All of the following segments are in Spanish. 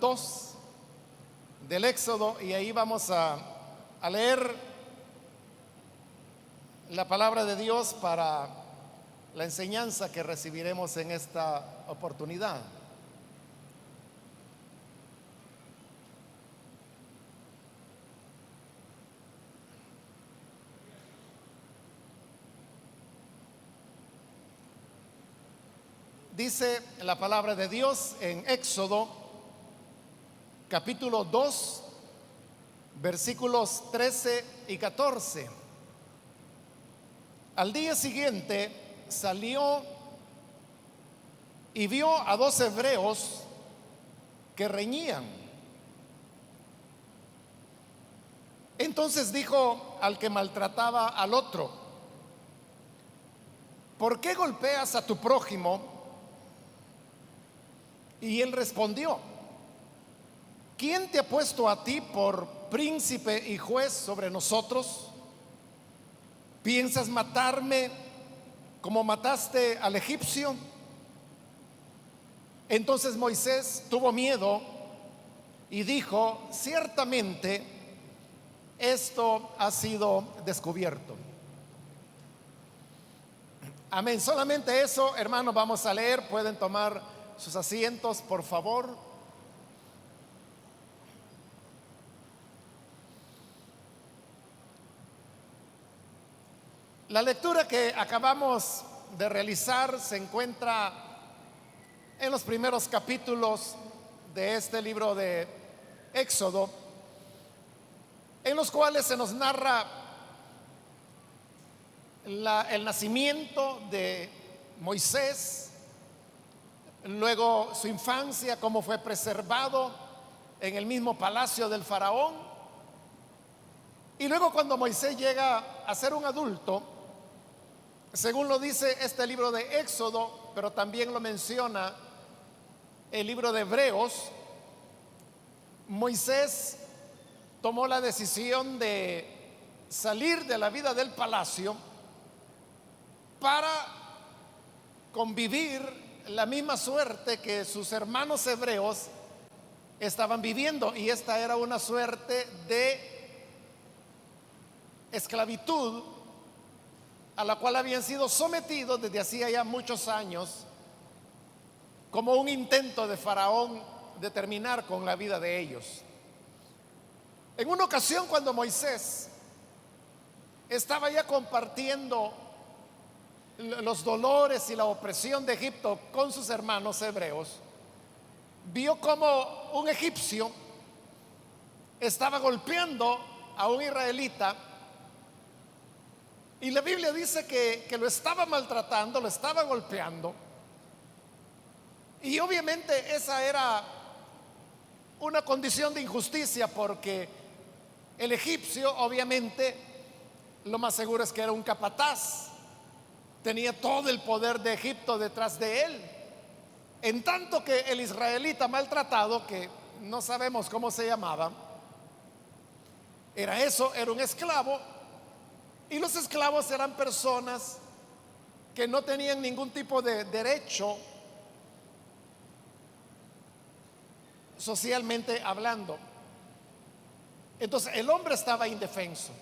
2 del Éxodo, y ahí vamos a leer la palabra de Dios para la enseñanza que recibiremos en esta oportunidad. Dice la palabra de Dios en Éxodo capítulo 2, versículos 13 y 14. Al día siguiente salió y vio a 2 hebreos que reñían. Entonces dijo al que maltrataba al otro: ¿por qué golpeas a tu prójimo? Y él respondió: ¿quién te ha puesto a ti por príncipe y juez sobre nosotros? ¿Piensas matarme como mataste al egipcio? Entonces Moisés tuvo miedo y dijo: ciertamente esto ha sido descubierto. Amén. Solamente eso, hermanos, vamos a leer. Pueden tomar sus asientos, por favor. La lectura que acabamos de realizar se encuentra en los primeros capítulos de este libro de Éxodo, en los cuales se nos narra el nacimiento de Moisés, luego su infancia, cómo fue preservado en el mismo palacio del faraón, y luego cuando Moisés llega a ser un adulto, según lo dice este libro de Éxodo, pero también lo menciona el libro de Hebreos, Moisés tomó la decisión de salir de la vida del palacio para convivir la misma suerte que sus hermanos hebreos estaban viviendo, y esta era una suerte de esclavitud a la cual habían sido sometidos desde hacía ya muchos años, como un intento de Faraón de terminar con la vida de ellos. En una ocasión, cuando Moisés estaba ya compartiendo los dolores y la opresión de Egipto con sus hermanos hebreos, vio como un egipcio estaba golpeando a un israelita, y la Biblia dice que lo estaba maltratando, lo estaba golpeando. Y obviamente esa era una condición de injusticia, porque el egipcio, obviamente, lo más seguro es que era un capataz, tenía todo el poder de Egipto detrás de él, en tanto que el israelita maltratado, que no sabemos cómo se llamaba, era un esclavo. Y los esclavos eran personas que no tenían ningún tipo de derecho socialmente hablando. Entonces el hombre estaba indefenso,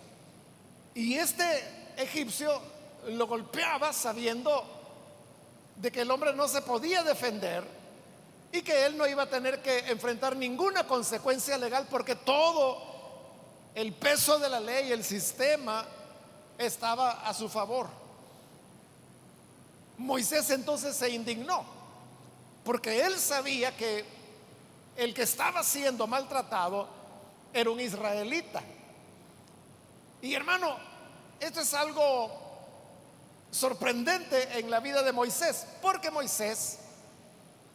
y este egipcio lo golpeaba sabiendo de que el hombre no se podía defender y que él no iba a tener que enfrentar ninguna consecuencia legal, porque todo el peso de la ley, el sistema, estaba a su favor. Moisés entonces se indignó, porque él sabía que el que estaba siendo maltratado era un israelita. Y hermano, esto es algo sorprendente en la vida de Moisés, porque Moisés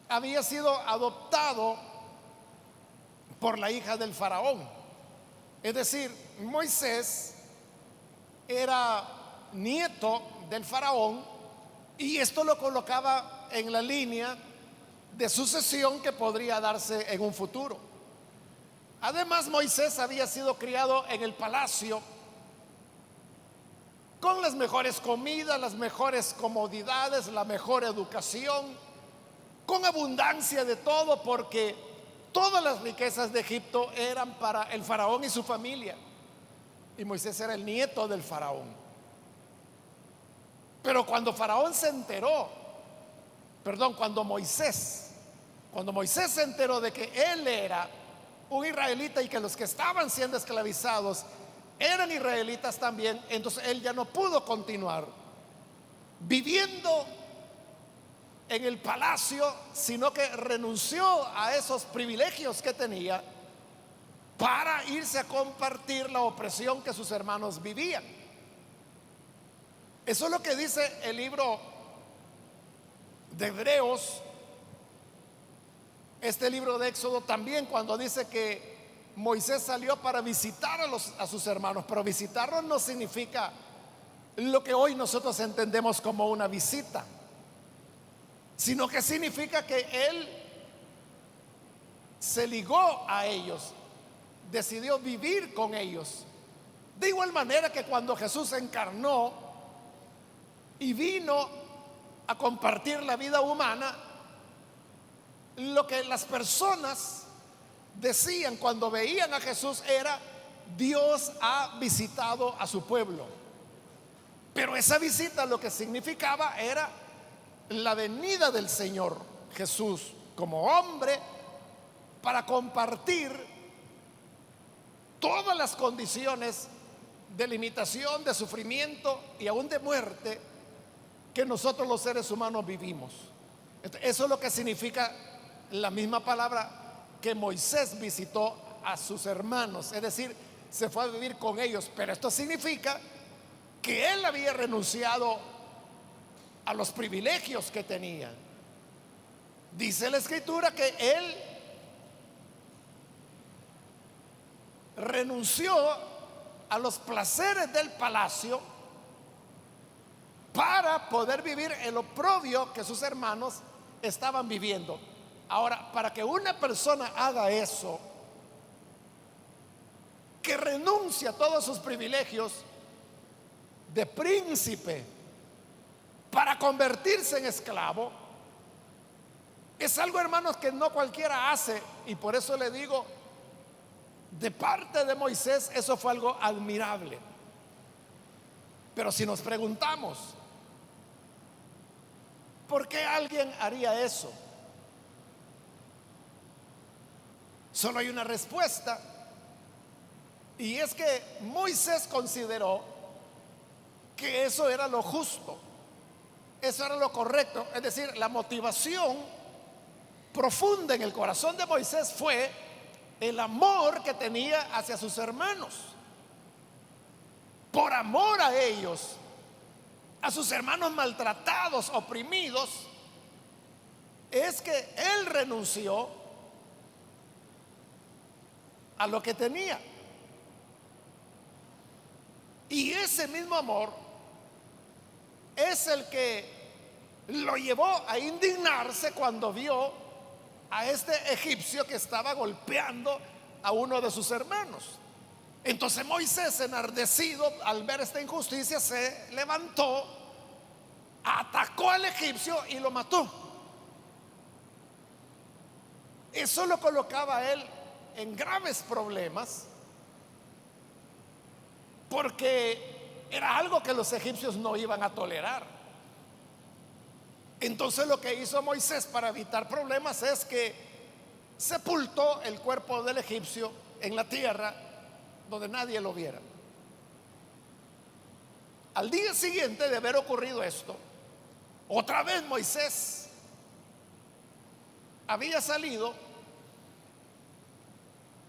había sido adoptado por la hija del faraón. Es decir, Moisés era nieto del faraón, y esto lo colocaba en la línea de sucesión que podría darse en un futuro. Además, Moisés había sido criado en el palacio con las mejores comidas, las mejores comodidades, la mejor educación, con abundancia de todo, porque todas las riquezas de Egipto eran para el faraón y su familia. Y Moisés era el nieto del faraón. Pero cuando faraón se enteró, perdón, cuando Moisés se enteró de que él era un israelita y que los que estaban siendo esclavizados eran israelitas también, entonces él ya no pudo continuar viviendo en el palacio, sino que renunció a esos privilegios que tenía para irse a compartir la opresión que sus hermanos vivían. Eso es lo que dice el libro de Hebreos, este libro de Éxodo también, cuando dice que Moisés salió para visitar a sus hermanos. Pero visitarlos no significa lo que hoy nosotros entendemos como una visita, sino que significa que él se ligó a ellos, decidió vivir con ellos. De igual manera que cuando Jesús encarnó y vino a compartir la vida humana, lo que las personas decían cuando veían a Jesús era: Dios ha visitado a su pueblo. Pero esa visita lo que significaba era la venida del Señor Jesús como hombre para compartir todas las condiciones de limitación, de sufrimiento y aún de muerte que nosotros los seres humanos vivimos. Eso es lo que significa la misma palabra que Moisés visitó a sus hermanos, es decir, se fue a vivir con ellos. Pero esto significa que él había renunciado a los privilegios que tenía. Dice la escritura que él renunció a los placeres del palacio para poder vivir el oprobio que sus hermanos estaban viviendo. Ahora, para que una persona haga eso, que renuncia a todos sus privilegios de príncipe para convertirse en esclavo, es algo, hermanos, que no cualquiera hace. Y por eso le digo, de parte de Moisés eso fue algo admirable. Pero si nos preguntamos, ¿por qué alguien haría eso? Solo hay una respuesta, y es que Moisés consideró que eso era lo justo, eso era lo correcto. Es decir, la motivación profunda en el corazón de Moisés fue el amor que tenía hacia sus hermanos. Por amor a ellos, a sus hermanos maltratados, oprimidos, es que él renunció a lo que tenía. Y ese mismo amor es el que lo llevó a indignarse cuando vio a este egipcio que estaba golpeando a uno de sus hermanos. Entonces Moisés, enardecido al ver esta injusticia, se levantó, atacó al egipcio y lo mató. Eso lo colocaba a él en graves problemas, porque era algo que los egipcios no iban a tolerar. Entonces lo que hizo Moisés para evitar problemas es que sepultó el cuerpo del egipcio en la tierra donde nadie lo viera. Al día siguiente de haber ocurrido esto, otra vez Moisés había salido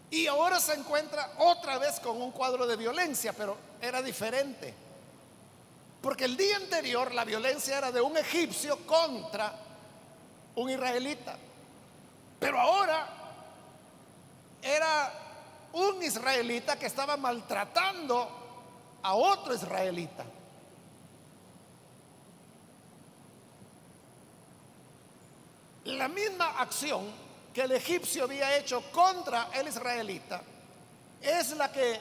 y ahora se encuentra otra vez con un cuadro de violencia, pero era diferente. Porque el día anterior la violencia era de un egipcio contra un israelita. Pero ahora era un israelita que estaba maltratando a otro israelita. La misma acción que el egipcio había hecho contra el israelita es la que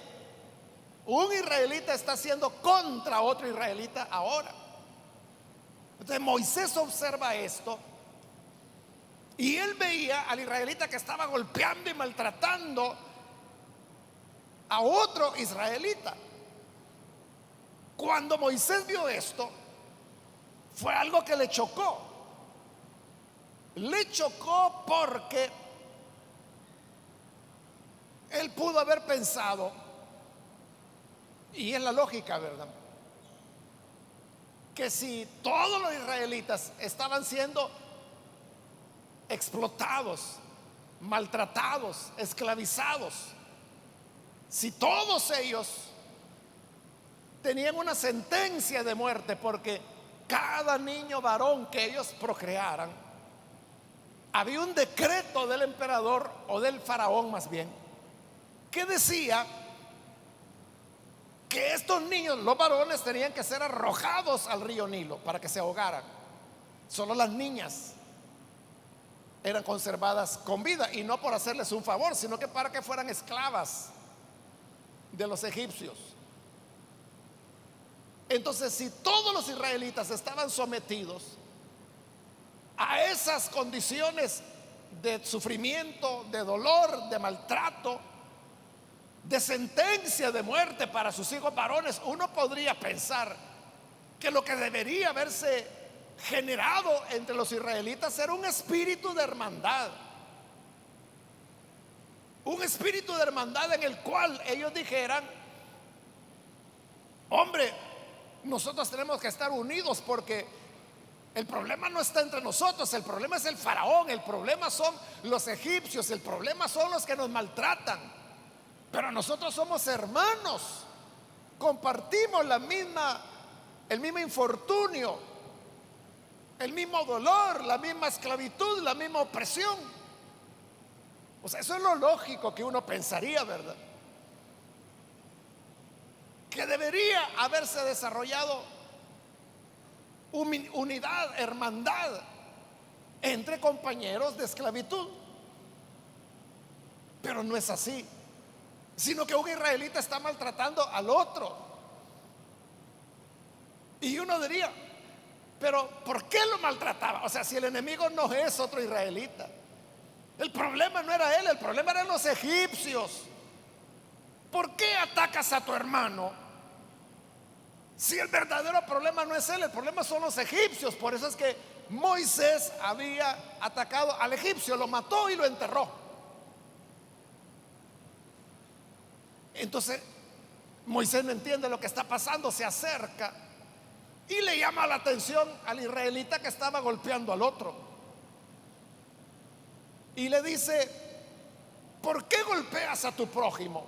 un israelita está haciendo contra otro israelita ahora. Entonces Moisés observa esto Y él veía al israelita que estaba golpeando y maltratando a otro israelita. Cuando Moisés vio esto, fue algo que le chocó. Le chocó porque él pudo haber pensado, y es la lógica, ¿verdad?, que si todos los israelitas estaban siendo explotados, maltratados, esclavizados, si todos ellos tenían una sentencia de muerte porque cada niño varón que ellos procrearan, había un decreto del emperador o del faraón más bien, que decía que estos niños, los varones, tenían que ser arrojados al río Nilo para que se ahogaran. Solo las niñas eran conservadas con vida, y no por hacerles un favor, sino que para que fueran esclavas de los egipcios. Entonces, si todos los israelitas estaban sometidos a esas condiciones de sufrimiento, de dolor, de maltrato, de sentencia de muerte para sus hijos varones, uno podría pensar que lo que debería haberse generado entre los israelitas era un espíritu de hermandad. Un espíritu de hermandad en el cual ellos dijeran: hombre, nosotros tenemos que estar unidos, porque el problema no está entre nosotros, el problema es el faraón, el problema son los egipcios, el problema son los que nos maltratan. Pero nosotros somos hermanos, compartimos el mismo infortunio, el mismo dolor, la misma esclavitud, la misma opresión. O sea, eso es lo lógico que uno pensaría, ¿verdad? Que debería haberse desarrollado unidad, hermandad entre compañeros de esclavitud. Pero no es así, sino que un israelita está maltratando al otro. Y uno diría: pero ¿por qué lo maltrataba? O sea, si el enemigo no es otro israelita, el problema no era él, el problema eran los egipcios. ¿Por qué atacas a tu hermano si el verdadero problema no es él? El problema son los egipcios. Por eso es que Moisés había atacado al egipcio, lo mató y lo enterró. Entonces Moisés no entiende lo que está pasando, se acerca y le llama la atención al israelita que estaba golpeando al otro, y le dice: ¿por qué golpeas a tu prójimo?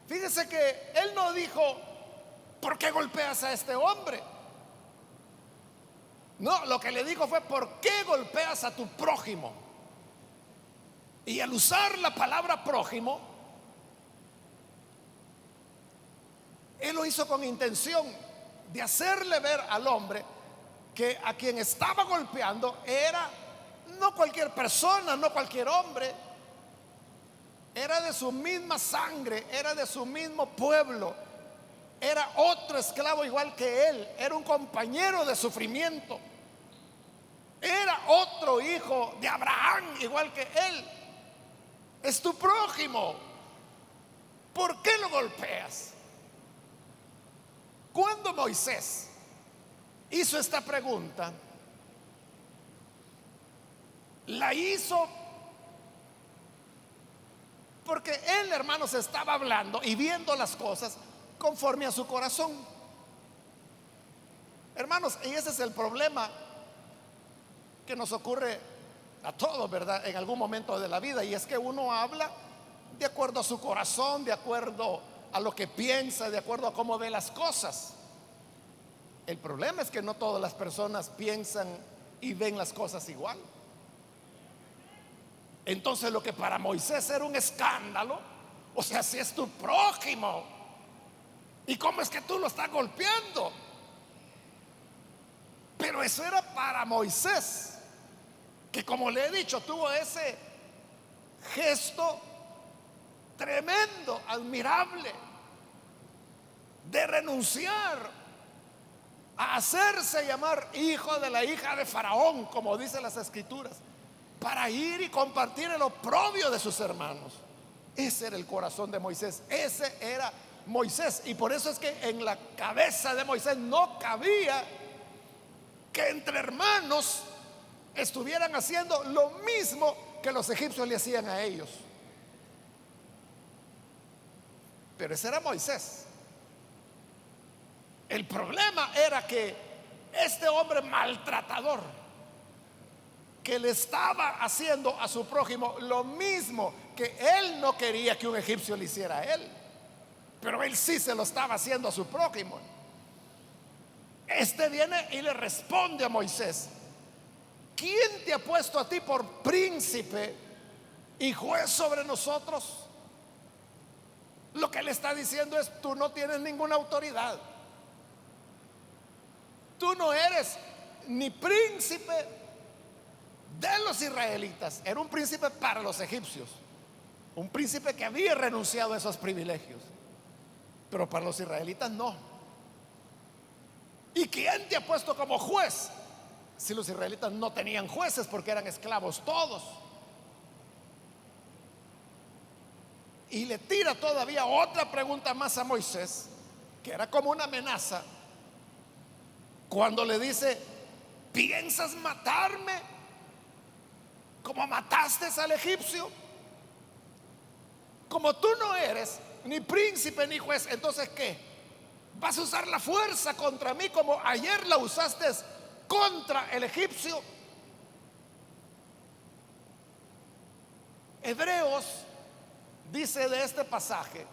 Fíjese que él no dijo: ¿por qué golpeas a este hombre? No, lo que le dijo fue: ¿por qué golpeas a tu prójimo? Y al usar la palabra prójimo, él lo hizo con intención de hacerle ver al hombre que a quien estaba golpeando era no cualquier persona, no cualquier hombre, era de su misma sangre, era de su mismo pueblo, era otro esclavo igual que él, era un compañero de sufrimiento, era otro hijo de Abraham igual que él. Es tu prójimo, ¿por qué lo golpeas? Cuando Moisés hizo esta pregunta, la hizo porque él, hermanos, estaba hablando y viendo las cosas conforme a su corazón. Hermanos, y ese es el problema que nos ocurre a todos, ¿verdad?, en algún momento de la vida, y es que uno habla de acuerdo a su corazón, de acuerdo a lo que piensa, de acuerdo a cómo ve las cosas. El problema es que no todas las personas piensan y ven las cosas igual. Entonces, lo que para Moisés era un escándalo, o sea, si es tu prójimo, ¿y cómo es que tú lo estás golpeando? Pero eso era para Moisés, que, como le he dicho, tuvo ese gesto tremendo, admirable, de renunciar a hacerse llamar hijo de la hija de Faraón, como dicen las escrituras, para ir y compartir el oprobio de sus hermanos. Ese era el corazón de Moisés, ese era Moisés. Y por eso es que en la cabeza de Moisés no cabía que entre hermanos estuvieran haciendo lo mismo que los egipcios le hacían a ellos. Pero ese era Moisés. El problema era que este hombre maltratador, que le estaba haciendo a su prójimo lo mismo que él no quería que un egipcio le hiciera a él, pero él sí se lo estaba haciendo a su prójimo. Este viene y le responde a Moisés: ¿quién te ha puesto a ti por príncipe y juez sobre nosotros? Lo que le está diciendo es: tú no tienes ninguna autoridad. Tú no eres ni príncipe de los israelitas. Era un príncipe para los egipcios, un príncipe que había renunciado a esos privilegios, pero para los israelitas no. ¿Y quién te ha puesto como juez? Si los israelitas no tenían jueces porque eran esclavos todos. Y le tira todavía otra pregunta más a Moisés, que era como una amenaza, cuando le dice: ¿piensas matarme como mataste al egipcio? Como tú no eres ni príncipe ni juez, entonces ¿qué? ¿Vas a usar la fuerza contra mí como ayer la usaste contra el egipcio? Hebreos dice de este pasaje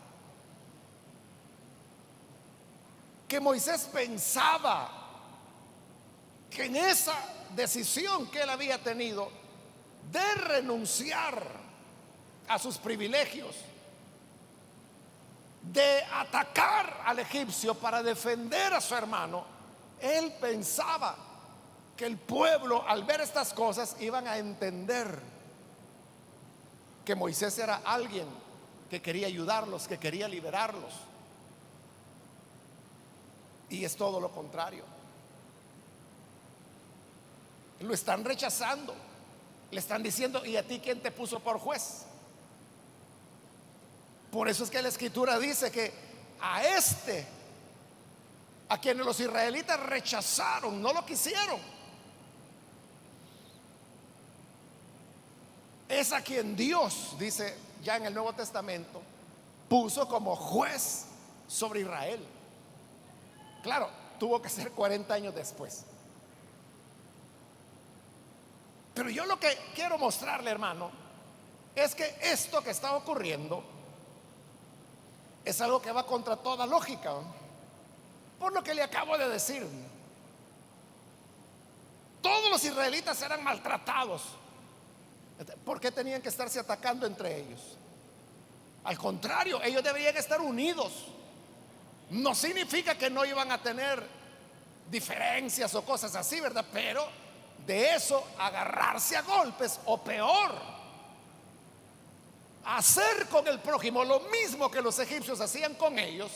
que Moisés pensaba que en esa decisión que él había tenido de renunciar a sus privilegios, de atacar al egipcio para defender a su hermano, él pensaba que el pueblo, al ver estas cosas, iban a entender que Moisés era alguien que quería ayudarlos, que quería liberarlos. Y es todo lo contrario. Lo están rechazando. Le están diciendo: ¿y a ti quién te puso por juez? Por eso es que la escritura dice que a quienes los israelitas rechazaron, no lo quisieron, es a quien Dios, dice ya en el Nuevo Testamento, puso como juez sobre Israel. Claro, tuvo que ser 40 años después. Pero yo lo que quiero mostrarle, hermano, es que esto que está ocurriendo es algo que va contra toda lógica, ¿no? Por lo que le acabo de decir. Todos los israelitas eran maltratados. ¿Por qué tenían que estarse atacando entre ellos? Al contrario, ellos deberían estar unidos. No significa que no iban a tener diferencias o cosas así, ¿verdad? Pero de eso agarrarse a golpes, o peor, hacer con el prójimo lo mismo que los egipcios hacían con ellos,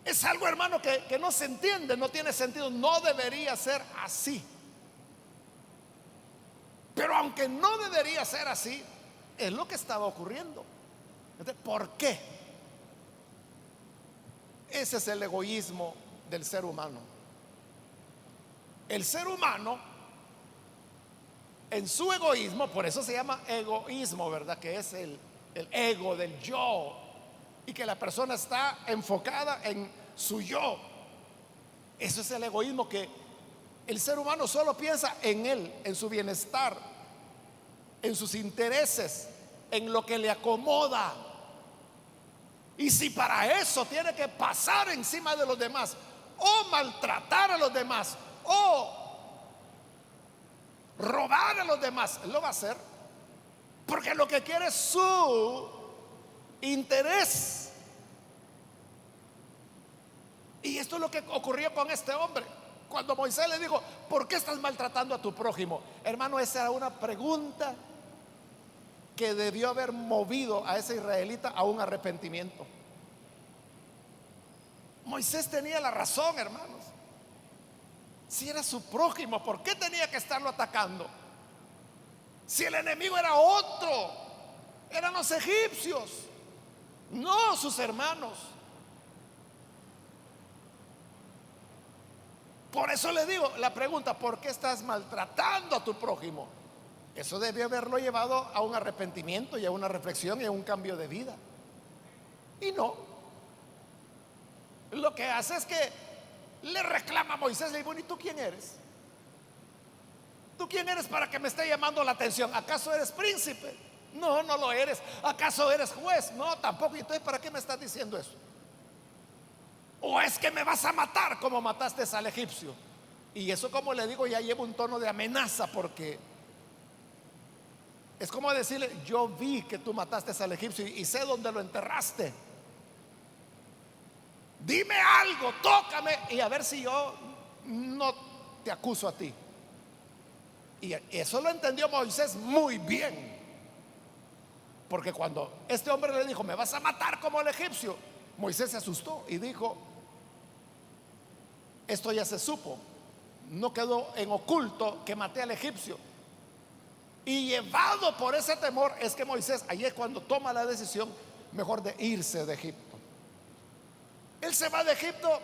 es algo, hermano, que no se entiende, no tiene sentido, no debería ser así. Pero aunque no debería ser así, es lo que estaba ocurriendo. ¿Por qué? Ese es el egoísmo del ser humano. El ser humano, en su egoísmo, por eso se llama egoísmo, ¿verdad? Que es el ego del yo, y que la persona está enfocada en su yo. Eso es el egoísmo, que el ser humano solo piensa en él, en su bienestar, en sus intereses, en lo que le acomoda. Y si para eso tiene que pasar encima de los demás, o maltratar a los demás, o robar a los demás, lo va a hacer, porque lo que quiere es su interés. Y esto es lo que ocurrió con este hombre. Cuando Moisés le dijo: ¿por qué estás maltratando a tu prójimo? Hermano, esa era una pregunta que debió haber movido a ese israelita a un arrepentimiento. Moisés tenía la razón, hermanos. Si era su prójimo, ¿por qué tenía que estarlo atacando? Si el enemigo era otro, eran los egipcios, no sus hermanos. Por eso le digo la pregunta: ¿por qué estás maltratando a tu prójimo? Eso debió haberlo llevado a un arrepentimiento y a una reflexión y a un cambio de vida. Y no, lo que hace es que le reclama a Moisés. Le digo: ¿y tú quién eres? ¿Tú quién eres para que me esté llamando la atención? ¿Acaso eres príncipe? No, no lo eres. ¿Acaso eres juez? No, tampoco. ¿Y entonces para qué me estás diciendo eso? ¿O es que me vas a matar como mataste al egipcio? Y eso, como le digo, ya lleva un tono de amenaza, porque es como decirle: yo vi que tú mataste al egipcio y sé dónde lo enterraste. Dime algo, tócame y a ver si yo no te acuso a ti. Y eso lo entendió Moisés muy bien, porque cuando este hombre le dijo: me vas a matar como el egipcio, Moisés se asustó y dijo: esto ya se supo, no quedó en oculto que maté al egipcio. Y llevado por ese temor es que Moisés, ahí es cuando toma la decisión mejor de irse de Egipto. Él se va de Egipto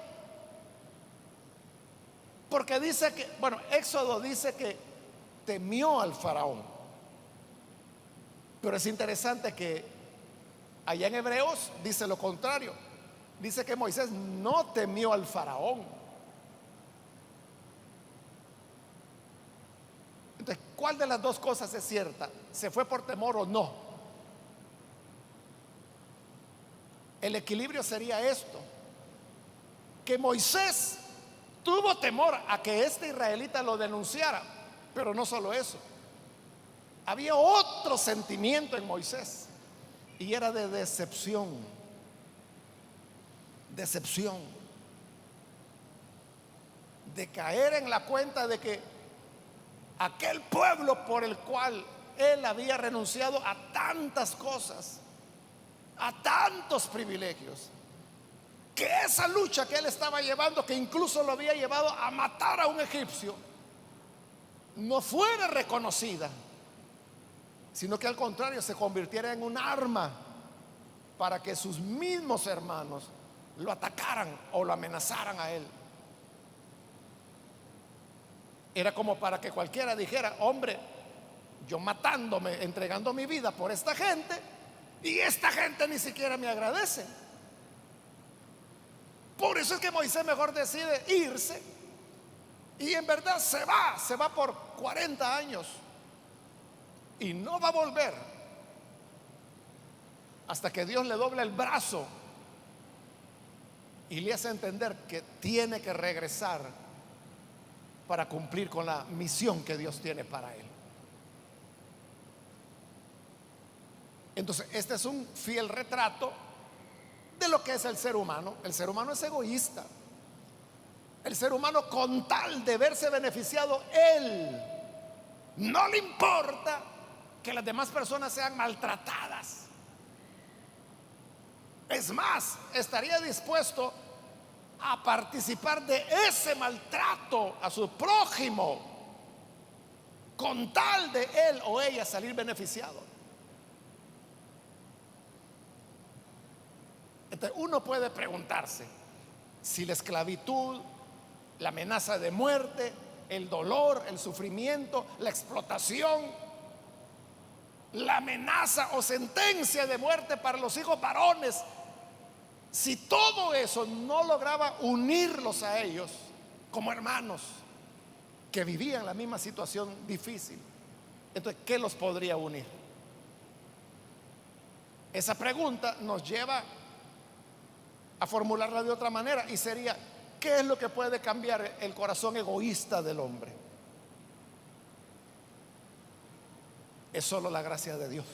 porque dice que, bueno, Éxodo dice que temió al faraón. Pero es interesante que allá en Hebreos dice lo contrario. Dice que Moisés no temió al faraón. Entonces, ¿cuál de las dos cosas es cierta? ¿Se fue por temor o no? El equilibrio sería esto: que Moisés tuvo temor a que este israelita lo denunciara, pero no solo eso, había otro sentimiento en Moisés, y era de decepción. Decepción de caer en la cuenta de que aquel pueblo por el cual él había renunciado a tantas cosas, a tantos privilegios, que esa lucha que él estaba llevando, que incluso lo había llevado a matar a un egipcio, no fuera reconocida, sino que al contrario se convirtiera en un arma para que sus mismos hermanos lo atacaran o lo amenazaran a él. Era como para que cualquiera dijera: hombre, yo matándome, entregando mi vida por esta gente, y esta gente ni siquiera me agradece. Por eso es que Moisés mejor decide irse, y en verdad se va por 40 años y no va a volver hasta que Dios le doble el brazo y le hace entender que tiene que regresar para cumplir con la misión que Dios tiene para él. Entonces, este es un fiel retrato de lo que es el ser humano. El ser humano es egoísta. El ser humano, con tal de verse beneficiado él, no le importa que las demás personas sean maltratadas. Es más, estaría dispuesto a participar de ese maltrato a su prójimo, con tal de él o ella salir beneficiado. Entonces, uno puede preguntarse si la esclavitud, la amenaza de muerte, el dolor, el sufrimiento, la explotación, la amenaza o sentencia de muerte para los hijos varones, si todo eso no lograba unirlos a ellos como hermanos que vivían la misma situación difícil, entonces, ¿qué los podría unir? Esa pregunta nos lleva a formularla de otra manera, y sería: ¿qué es lo que puede cambiar el corazón egoísta del hombre? Es solo la gracia de Dios.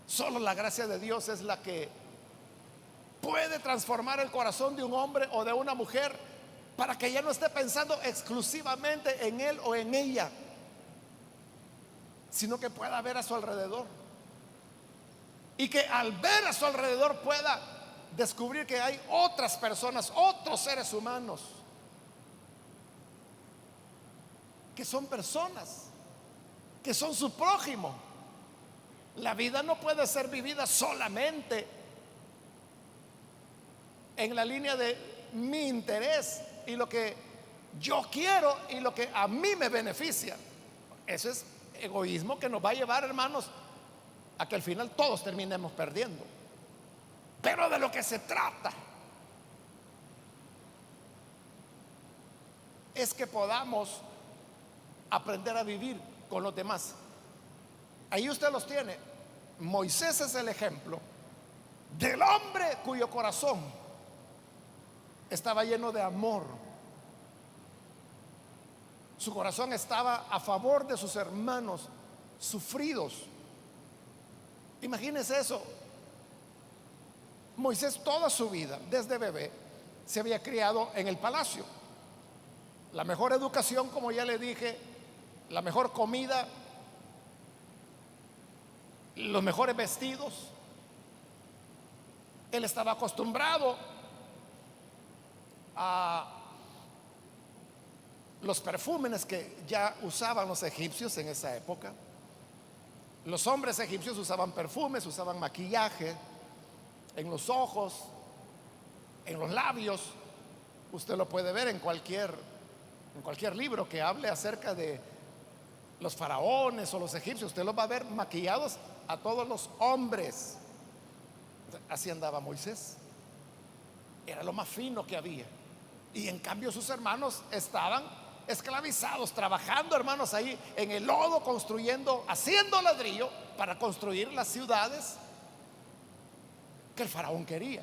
Solo la gracia de Dios es la que puede transformar el corazón de un hombre o de una mujer para que ya no esté pensando exclusivamente en él o en ella, sino que pueda ver a su alrededor, y que al ver a su alrededor pueda descubrir que hay otras personas, otros seres humanos, que son personas, que son su prójimo. La vida no puede ser vivida solamente en la línea de mi interés y lo que yo quiero y lo que a mí me beneficia. Eso es egoísmo que nos va a llevar, hermanos, a que al final todos terminemos perdiendo. Pero de lo que se trata es que podamos aprender a vivir con los demás. Ahí usted los tiene. Moisés es el ejemplo del hombre cuyo corazón estaba lleno de amor. Su corazón estaba a favor de sus hermanos sufridos. Imagínense eso. Moisés toda su vida, desde bebé, se había criado en el palacio. La mejor educación, como ya le dije, la mejor comida, los mejores vestidos. Él estaba acostumbrado a los perfumes que ya usaban los egipcios en esa época. Los hombres egipcios usaban perfumes, usaban maquillaje en los ojos, en los labios. Usted lo puede ver en cualquier libro que hable acerca de los faraones o los egipcios. Usted los va a ver maquillados a todos los hombres. Así andaba Moisés. Era lo más fino que había. Y en cambio sus hermanos estaban esclavizados, trabajando, hermanos, ahí en el lodo, construyendo, haciendo ladrillo para construir las ciudades que el faraón quería.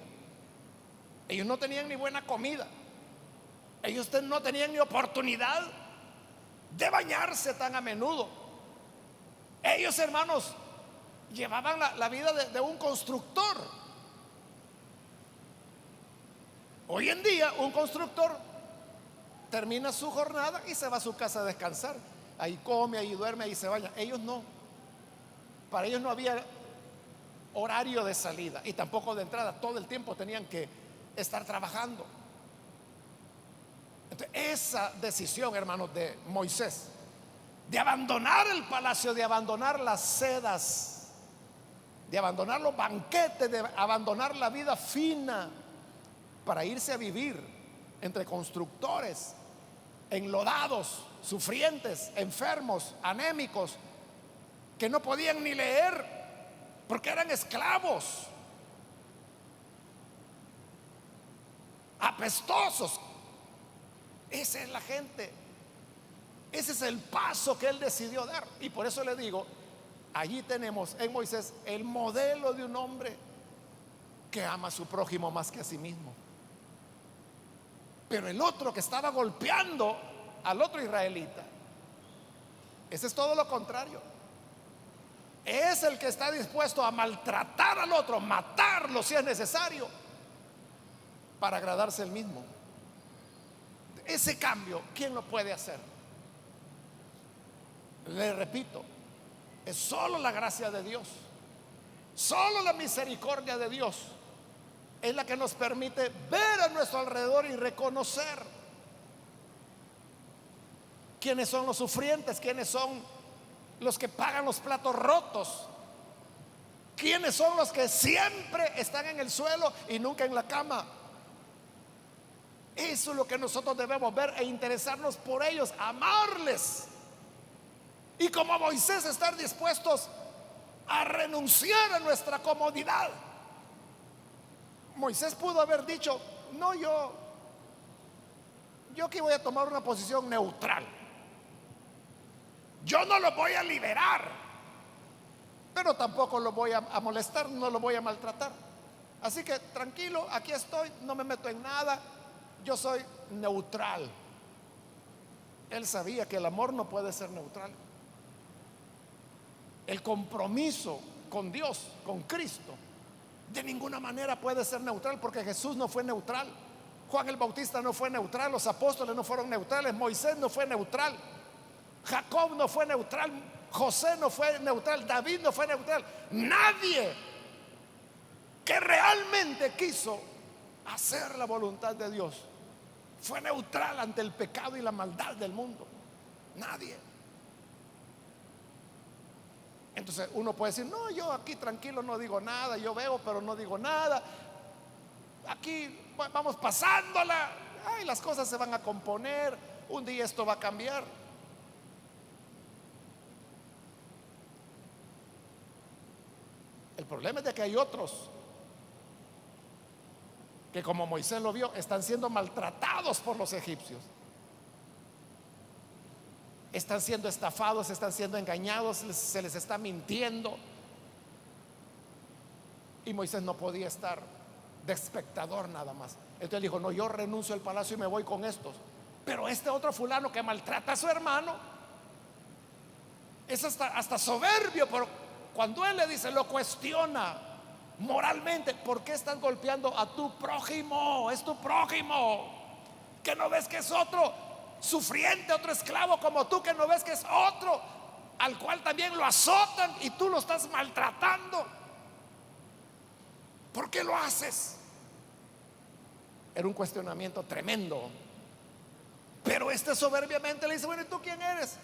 Ellos no tenían ni buena comida. Ellos no tenían ni oportunidad de bañarse tan a menudo. Ellos, hermanos, llevaban la vida de un constructor. Hoy en día un constructor termina su jornada y se va a su casa a descansar. Ahí come, ahí duerme, ahí se baña. Ellos no. Para ellos no había horario de salida y tampoco de entrada. Todo el tiempo tenían que estar trabajando. Entonces, esa decisión, hermanos, de Moisés, de abandonar el palacio, de abandonar las sedas, de abandonar los banquetes, de abandonar la vida fina para irse a vivir entre constructores, enlodados, sufrientes, enfermos, anémicos, que no podían ni leer porque eran esclavos, apestosos. Esa es la gente. Ese es el paso que él decidió dar. Y por eso le digo, allí tenemos en Moisés el modelo de un hombre que ama a su prójimo más que a sí mismo. Pero el otro que estaba golpeando al otro israelita, ese es todo lo contrario. Es el que está dispuesto a maltratar al otro, matarlo si es necesario, para agradarse él mismo. Ese cambio, ¿quién lo puede hacer? Le repito, es solo la gracia de Dios, solo la misericordia de Dios es la que nos permite ver a nuestro alrededor y reconocer quiénes son los sufrientes, quiénes son los que pagan los platos rotos, quiénes son los que siempre están en el suelo y nunca en la cama. Eso es lo que nosotros debemos ver e interesarnos por ellos, amarles. Y como Moisés, estar dispuestos a renunciar a nuestra comodidad. Moisés pudo haber dicho, no, yo aquí voy a tomar una posición neutral. Yo no lo voy a liberar, pero tampoco lo voy a molestar, no lo voy a maltratar. Así que tranquilo, aquí estoy, no me meto en nada, yo soy neutral. Él sabía que el amor no puede ser neutral. El compromiso con Dios, con Cristo, de ninguna manera puede ser neutral, porque Jesús no fue neutral, Juan el Bautista no fue neutral, los apóstoles no fueron neutrales, Moisés no fue neutral, Jacob no fue neutral, José no fue neutral, David no fue neutral. Nadie que realmente quiso hacer la voluntad de Dios fue neutral ante el pecado y la maldad del mundo? Nadie. Entonces uno puede decir, no, yo aquí tranquilo no digo nada, yo veo pero no digo nada, aquí vamos pasándola, ay, las cosas se van a componer, un día esto va a cambiar. El problema es de que hay otros que, como Moisés lo vio, están siendo maltratados por los egipcios, están siendo estafados, están siendo engañados, se les está mintiendo. Y Moisés no podía estar de espectador nada más. Entonces dijo, no, yo renuncio al palacio y me voy con estos. Pero este otro fulano que maltrata a su hermano es hasta soberbio, pero cuando él le dice, lo cuestiona moralmente, ¿por qué estás golpeando a tu prójimo? Es tu prójimo. ¿Que no ves que es otro sufriente, otro esclavo como tú? ¿Que no ves que es otro al cual también lo azotan y tú lo estás maltratando? ¿Por qué lo haces? Era un cuestionamiento tremendo. Pero este soberbiamente le dice, bueno, ¿y tú quién eres?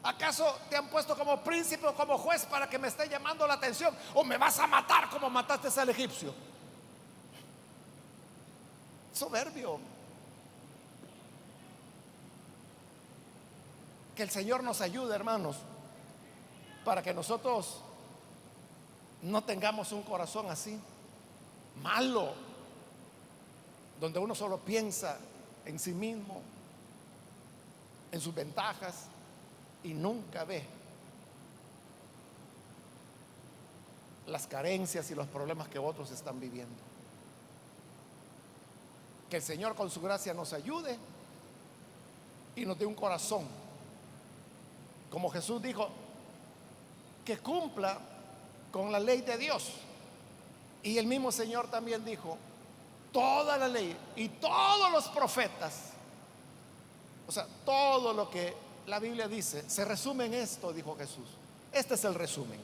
¿Acaso te han puesto como príncipe o como juez para que me esté llamando la atención? ¿O me vas a matar como mataste al egipcio? Soberbio. Que el Señor nos ayude, hermanos, para que nosotros no tengamos un corazón así, malo, donde uno solo piensa en sí mismo, en sus ventajas, y nunca ve las carencias y los problemas que otros están viviendo. Que el Señor con su gracia nos ayude y nos dé un corazón, como Jesús dijo, que cumpla con la ley de Dios. Y el mismo Señor también dijo, toda la ley y todos los profetas, o sea, todo lo que la Biblia dice se resume en esto, dijo Jesús. Este es el resumen: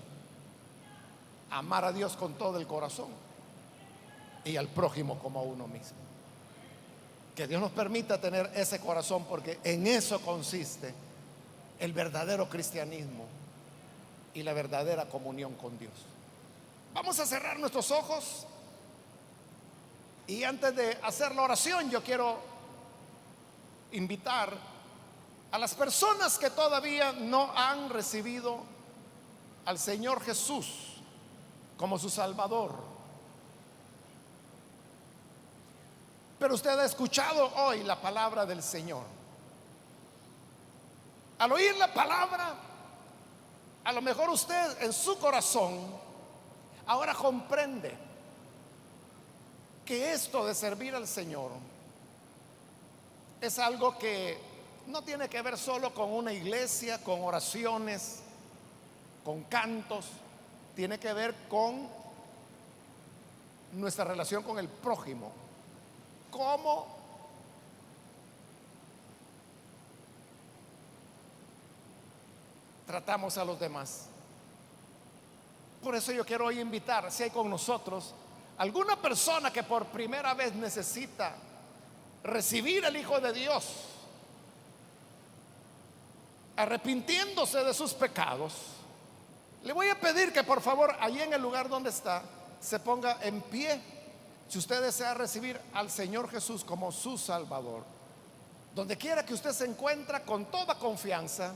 amar a Dios con todo el corazón y al prójimo como a uno mismo. Que Dios nos permita tener ese corazón, porque en eso consiste el verdadero cristianismo y la verdadera comunión con Dios. Vamos a cerrar nuestros ojos, y antes de hacer la oración yo quiero invitar a las personas que todavía no han recibido al Señor Jesús como su Salvador. Pero usted ha escuchado hoy la palabra del Señor. Al oír la palabra, a lo mejor usted en su corazón ahora comprende que esto de servir al Señor es algo que no tiene que ver solo con una iglesia, con oraciones, con cantos. Tiene que ver con nuestra relación con el prójimo. ¿Cómo tratamos a los demás? Por eso yo quiero hoy invitar, si hay con nosotros alguna persona que por primera vez necesita recibir al Hijo de Dios, arrepintiéndose de sus pecados, le voy a pedir que por favor allí en el lugar donde está se ponga en pie. Si usted desea recibir al Señor Jesús como su Salvador, donde quiera que usted se encuentre, con toda confianza,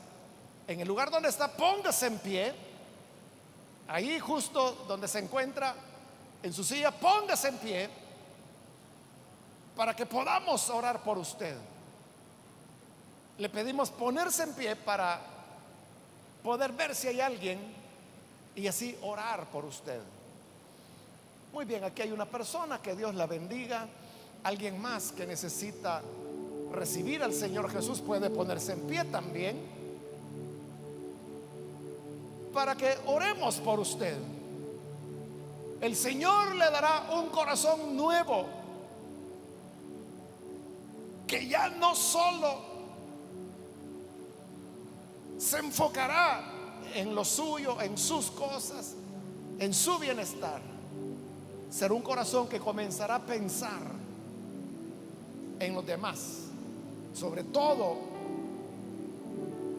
en el lugar donde está, póngase en pie. Ahí justo donde se encuentra en su silla, póngase en pie para que podamos orar por usted. Le pedimos ponerse en pie para poder ver si hay alguien y así orar por usted. Muy bien, aquí hay una persona, que Dios la bendiga. Alguien más que necesita recibir al Señor Jesús puede ponerse en pie también para que oremos por usted. El Señor le dará un corazón nuevo, que ya no solo se enfocará en lo suyo, en sus cosas, en su bienestar, será un corazón que comenzará a pensar en los demás, sobre todo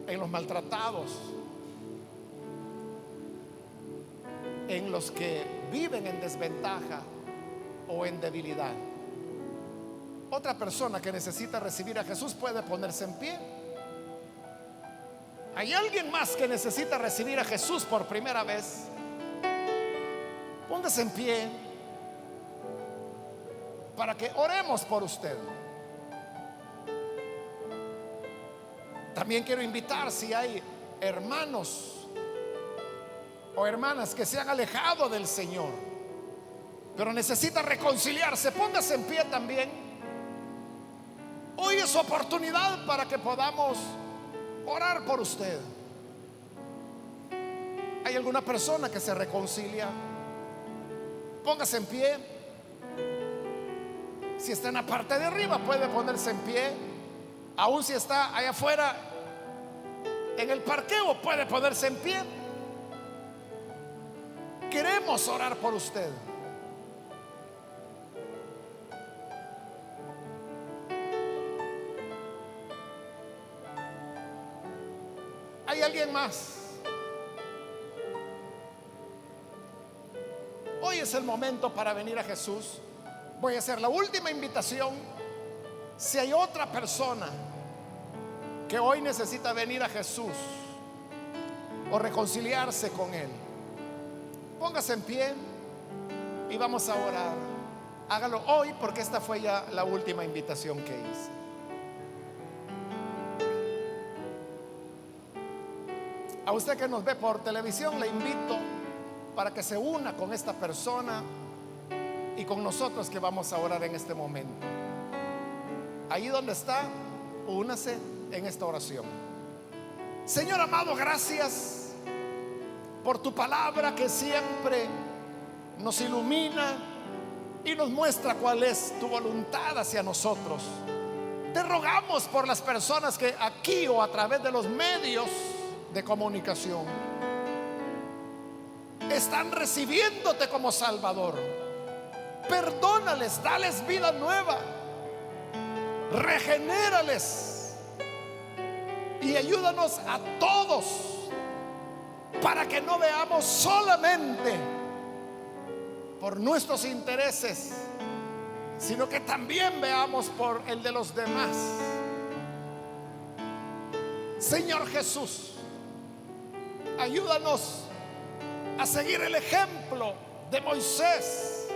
en los maltratados, en los que viven en desventaja o en debilidad. Otra persona que necesita recibir a Jesús puede ponerse en pie. ¿Hay alguien más que necesita recibir a Jesús por primera vez? Póngase en pie para que oremos por usted. También quiero invitar, si hay hermanos o hermanas que se han alejado del Señor, pero necesita reconciliarse, póngase en pie también. Hoy es oportunidad para que podamos orar por usted. ¿Hay alguna persona que se reconcilia? Póngase en pie. Si está en la parte de arriba, puede ponerse en pie. Aún si está allá afuera en el parqueo, puede ponerse en pie. Queremos orar por usted. ¿Hay alguien más? Hoy es el momento para venir a Jesús. Voy a hacer la última invitación. Si hay otra persona que hoy necesita venir a Jesús o reconciliarse con Él, póngase en pie y vamos a orar. Hágalo hoy, porque esta fue ya la última invitación que hice. A usted que nos ve por televisión, le invito para que se una con esta persona y con nosotros que vamos a orar en este momento. Ahí donde está, únase en esta oración. Señor amado, gracias por tu palabra que siempre nos ilumina y nos muestra cuál es tu voluntad hacia nosotros. Te rogamos por las personas que aquí o a través de los medios de comunicación están recibiéndote como Salvador. Perdónales, dales vida nueva, regenérales y ayúdanos a todos para que no veamos solamente por nuestros intereses, sino que también veamos por el de los demás. Señor Jesús, ayúdanos a seguir el ejemplo de Moisés,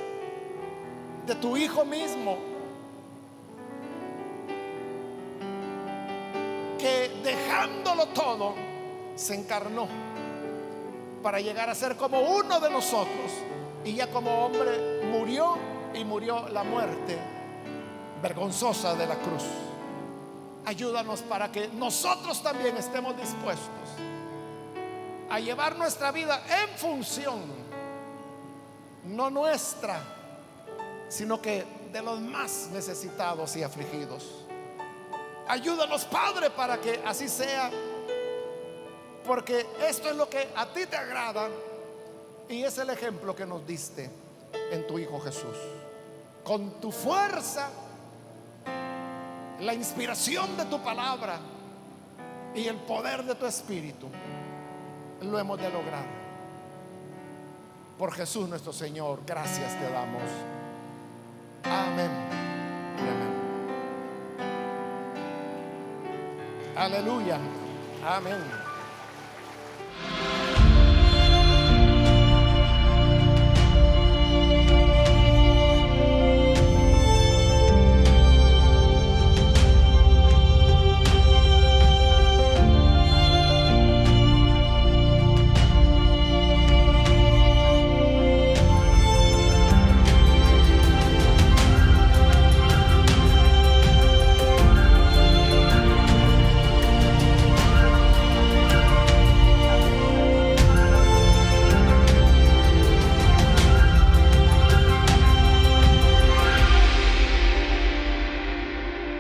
de tu Hijo mismo, que dejándolo todo se encarnó para llegar a ser como uno de nosotros, y ya como hombre murió, y murió la muerte vergonzosa de la cruz. Ayúdanos para que nosotros también estemos dispuestos a llevar nuestra vida en función, no nuestra, sino que de los más necesitados y afligidos. Ayúdanos, Padre, para que así sea, porque esto es lo que a ti te agrada y es el ejemplo que nos diste en tu Hijo Jesús. Con tu fuerza, la inspiración de tu palabra y el poder de tu Espíritu, lo hemos de lograr. Por Jesús nuestro Señor, gracias te damos. Amén y amén. Aleluya. Amén.